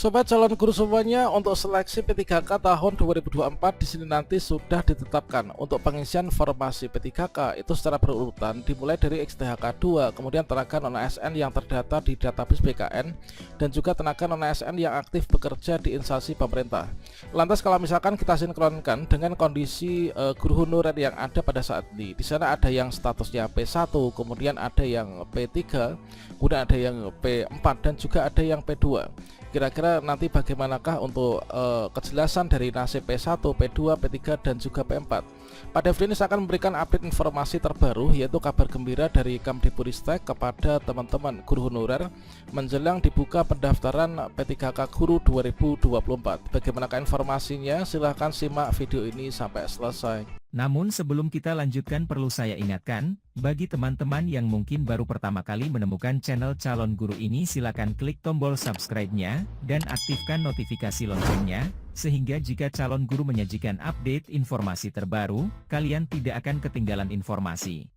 Sobat calon guru semuanya, untuk seleksi P3K tahun 2024 di sini nanti sudah ditetapkan. Untuk pengisian formasi P3K itu secara berurutan dimulai dari XTHK 2, kemudian tenaga non-ASN yang terdata di database BKN, dan juga tenaga non-ASN yang aktif bekerja di instansi pemerintah. Lantas kalau misalkan kita sinkronkan dengan kondisi guru honorer yang ada pada saat ini, di sana ada yang statusnya P1, kemudian ada yang P3, kemudian ada yang P4, dan juga ada yang P2. Kira-kira nanti bagaimanakah untuk kejelasan dari nasib P1, P2, P3, dan juga P4? Pada video ini saya akan memberikan update informasi terbaru, yaitu kabar gembira dari Kemdikbudristek kepada teman-teman guru honorer menjelang dibuka pendaftaran P3K Guru 2024. Bagaimanakah informasinya? Silahkan simak video ini sampai selesai. Namun sebelum kita lanjutkan, perlu saya ingatkan, bagi teman-teman yang mungkin baru pertama kali menemukan channel Calon Guru ini, silakan klik tombol subscribe-nya, dan aktifkan notifikasi loncengnya, sehingga jika Calon Guru menyajikan update informasi terbaru, kalian tidak akan ketinggalan informasi.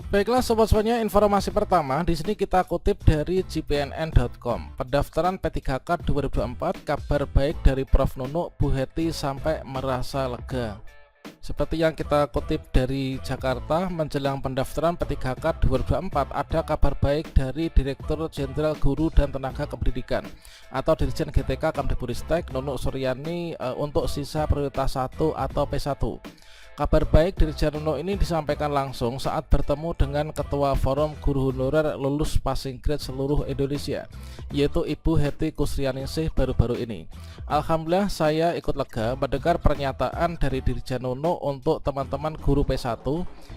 Baiklah sobat semuanya, informasi pertama di sini kita kutip dari jpnn.com. Pendaftaran P3K 2024, kabar baik dari Prof Nunuk, Bu Heti sampai merasa lega. Seperti yang kita kutip dari Jakarta, menjelang pendaftaran P3K 2024 ada kabar baik dari Direktur Jenderal Guru dan Tenaga Kependidikan atau Dirjen GTK Kemdikbudristek Nunuk Suryani untuk sisa prioritas 1 atau P1. Kabar baik Dirjen Nunuk ini disampaikan langsung saat bertemu dengan Ketua Forum Guru Honorer Lulus Passing Grade seluruh Indonesia, yaitu Ibu Heti Kusrianingsih baru-baru ini. Alhamdulillah saya ikut lega mendengar pernyataan dari Dirjen Nunuk untuk teman-teman guru P1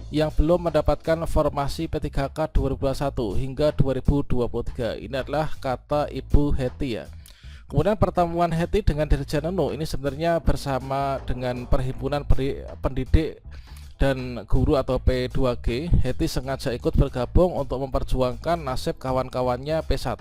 yang belum mendapatkan formasi P3K 2021 hingga 2023. Ini adalah kata Ibu Heti ya. Kemudian pertemuan Heti dengan Dirjen Nunuk ini sebenarnya bersama dengan Perhimpunan Pendidik dan Guru atau P2G. Heti sengaja ikut bergabung untuk memperjuangkan nasib kawan-kawannya P1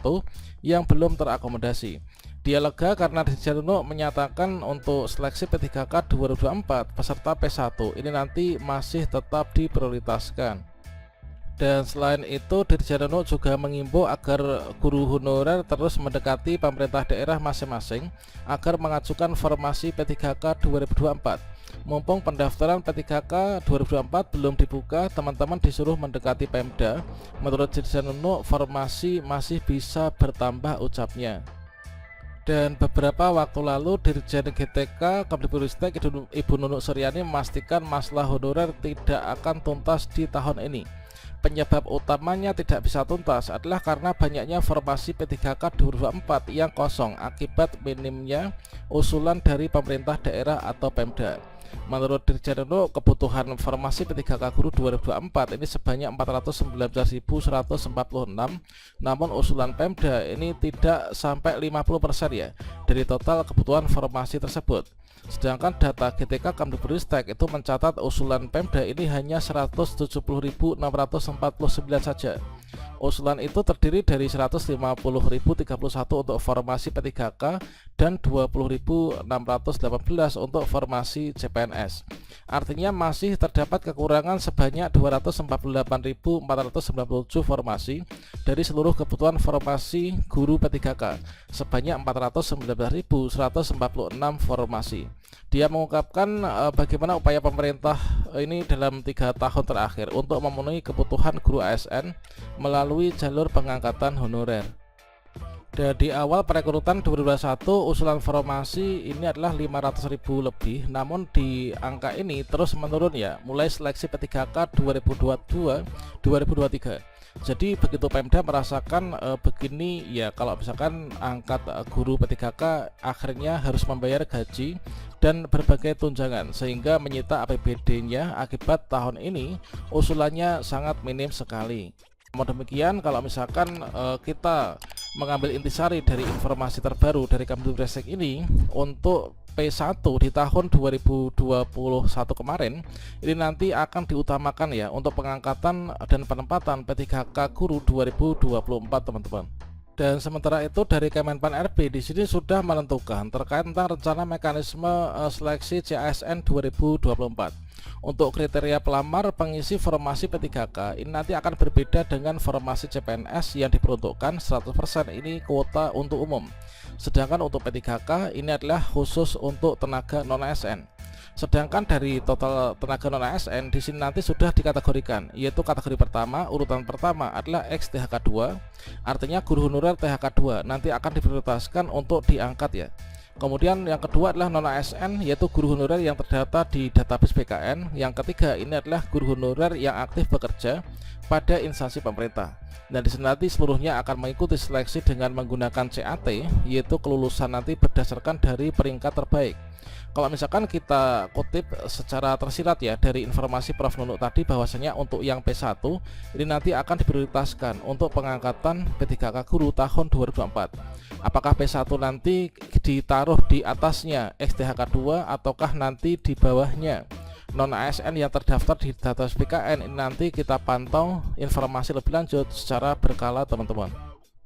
yang belum terakomodasi. Dia lega karena Dirjen Nunuk menyatakan untuk seleksi P3K 2024 peserta P1 ini nanti masih tetap diprioritaskan. Dan selain itu, Dirjen Nunuk juga mengimbau agar guru honorer terus mendekati pemerintah daerah masing-masing agar mengajukan formasi P3K 2024. Mumpung pendaftaran P3K 2024 belum dibuka, teman-teman disuruh mendekati Pemda. Menurut Dirjen Nunuk, formasi masih bisa bertambah, ucapnya. Dan beberapa waktu lalu Dirjen GTK Kemdikbudristek Ibu Nunuk Suryani memastikan masalah honorer tidak akan tuntas di tahun ini. Penyebab utamanya tidak bisa tuntas adalah karena banyaknya formasi P3K 2024 yang kosong akibat minimnya usulan dari pemerintah daerah atau Pemda. Menurut Dirjen Nunuk, kebutuhan formasi P3K Guru 2024 ini sebanyak 419.146, namun usulan Pemda ini tidak sampai 50% ya dari total kebutuhan formasi tersebut. Sedangkan data GTK Kemdikbudristek itu mencatat usulan Pemda ini hanya 170.649 saja. Usulan itu terdiri dari 150.031 untuk formasi P3K dan 20.618 untuk formasi CPNS. Artinya masih terdapat kekurangan sebanyak 248.497 formasi dari seluruh kebutuhan formasi guru P3K, sebanyak 419.146 formasi. Dia mengungkapkan bagaimana upaya pemerintah ini dalam 3 tahun terakhir untuk memenuhi kebutuhan guru ASN melalui jalur pengangkatan honorer. Dan di awal perekrutan 2021 usulan formasi ini adalah 500.000 lebih, namun di angka ini terus menurun ya mulai seleksi P3K 2022-2023. Jadi begitu Pemda merasakan begini ya, kalau misalkan angkat guru P3K akhirnya harus membayar gaji dan berbagai tunjangan sehingga menyita APBD-nya, akibat tahun ini usulannya sangat minim sekali. Namun demikian, kalau misalkan kita mengambil intisari dari informasi terbaru dari Kemdikbudristek ini, untuk P1 di tahun 2021 kemarin ini nanti akan diutamakan ya untuk pengangkatan dan penempatan P3K Guru 2024, teman-teman. Dan sementara itu dari Kemenpan RB di sini sudah menentukan terkait tentang rencana mekanisme seleksi CASN 2024. Untuk kriteria pelamar pengisi formasi P3K ini nanti akan berbeda dengan formasi CPNS yang diperuntukkan 100% ini kuota untuk umum. Sedangkan untuk P3K ini adalah khusus untuk tenaga non-ASN. Sedangkan dari total tenaga non-ASN di sini nanti sudah dikategorikan, yaitu kategori pertama, urutan pertama adalah X-THK2, artinya guru honorer THK2 nanti akan diprioritaskan untuk diangkat ya. Kemudian yang kedua adalah non-ASN, yaitu guru honorer yang terdata di database BKN. Yang ketiga ini adalah guru honorer yang aktif bekerja pada instansi pemerintah. Dan di sini nanti seluruhnya akan mengikuti seleksi dengan menggunakan CAT, yaitu kelulusan nanti berdasarkan dari peringkat terbaik. Kalau misalkan kita kutip secara tersirat ya dari informasi Prof Nunuk tadi, bahwasanya untuk yang P1 ini nanti akan diprioritaskan untuk pengangkatan P3K guru tahun 2024. Apakah P1 nanti ditaruh di atasnya XTHK2 ataukah nanti di bawahnya non ASN yang terdaftar di database BKN, ini nanti kita pantau informasi lebih lanjut secara berkala teman-teman.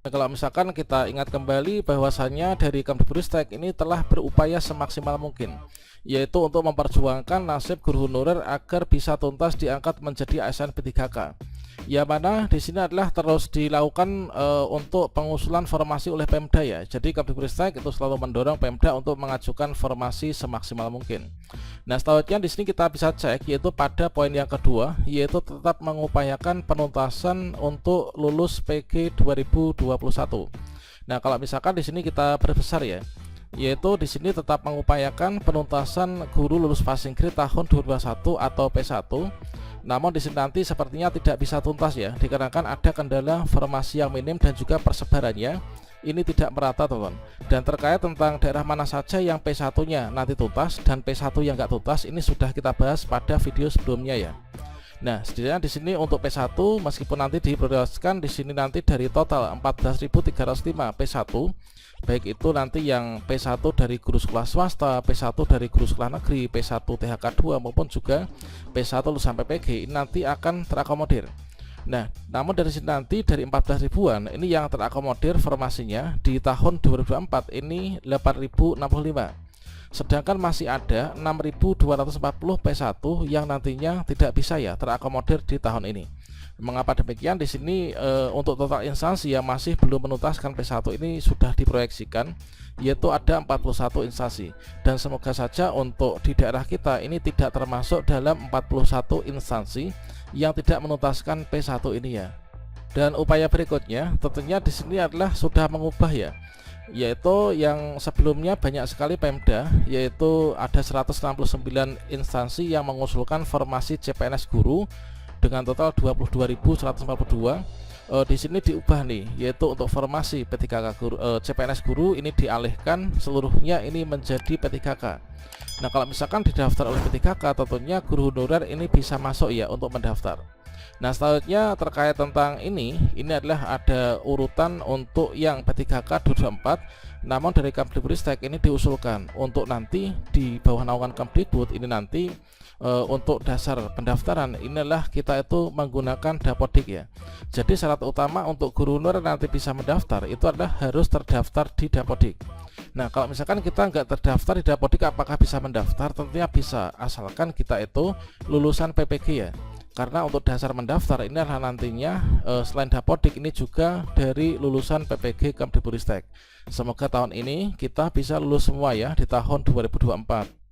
Kalau misalkan kita ingat kembali bahwasannya dari Kemdikbudristek ini telah berupaya semaksimal mungkin, yaitu untuk memperjuangkan nasib guru honorer agar bisa tuntas diangkat menjadi ASN P3K. Yang mana di sini adalah terus dilakukan untuk pengusulan formasi oleh Pemda ya. Jadi Kemdikbudristek itu selalu mendorong Pemda untuk mengajukan formasi semaksimal mungkin. Nah, selanjutnya di sini kita bisa cek yaitu pada poin yang kedua, yaitu tetap mengupayakan penuntasan untuk lulus PG 2021. Nah, kalau misalkan di sini kita perbesar ya, yaitu di sini tetap mengupayakan penuntasan guru lulus passing grade tahun 2021 atau P1. Namun di sini nanti sepertinya tidak bisa tuntas ya, dikarenakan ada kendala formasi yang minim dan juga persebarannya ini tidak merata teman. Dan terkait tentang daerah mana saja yang P1-nya nanti tuntas dan P1 yang enggak tuntas ini sudah kita bahas pada video sebelumnya ya. Nah, setidaknya di sini untuk P1 meskipun nanti diprioritaskan di sini nanti dari total 14.305 P1, baik itu nanti yang P1 dari guru sekolah swasta, P1 dari guru sekolah negeri, P1 THK2 maupun juga P1 lulusan PPG ini nanti akan terakomodir. Nah, namun dari sini nanti dari 14 ribuan ini yang terakomodir formasinya di tahun 2024 ini 8.065. Sedangkan masih ada 6.240 P1 yang nantinya tidak bisa ya terakomodir di tahun ini. Mengapa demikian? Di sini untuk total instansi yang masih belum menuntaskan P1 ini sudah diproyeksikan yaitu ada 41 instansi. Dan semoga saja untuk di daerah kita ini tidak termasuk dalam 41 instansi yang tidak menuntaskan P1 ini ya. Dan upaya berikutnya tentunya di sini adalah sudah mengubah ya, yaitu yang sebelumnya banyak sekali Pemda, yaitu ada 169 instansi yang mengusulkan formasi CPNS guru dengan total 22.142. Di sini diubah nih, yaitu untuk formasi P3K guru, CPNS guru ini dialihkan seluruhnya ini menjadi P3K. Nah, kalau misalkan didaftar oleh P3K tentunya guru honorer ini bisa masuk ya untuk mendaftar. Nah, selanjutnya terkait tentang ini adalah ada urutan untuk yang P3K 2024. Namun dari Kemdikbudristek ini diusulkan untuk nanti di bawah naungan Kemdikbud ini nanti untuk dasar pendaftaran inilah kita itu menggunakan Dapodik ya. Jadi syarat utama untuk guru honorer nanti bisa mendaftar itu adalah harus terdaftar di Dapodik. Nah, kalau misalkan kita nggak terdaftar di Dapodik apakah bisa mendaftar? Tentunya bisa, asalkan kita itu lulusan PPG ya. Karena untuk dasar mendaftar ini adalah nantinya selain Dapodik ini juga dari lulusan PPG Kemdikbudristek. Semoga tahun ini kita bisa lulus semua ya di tahun 2024.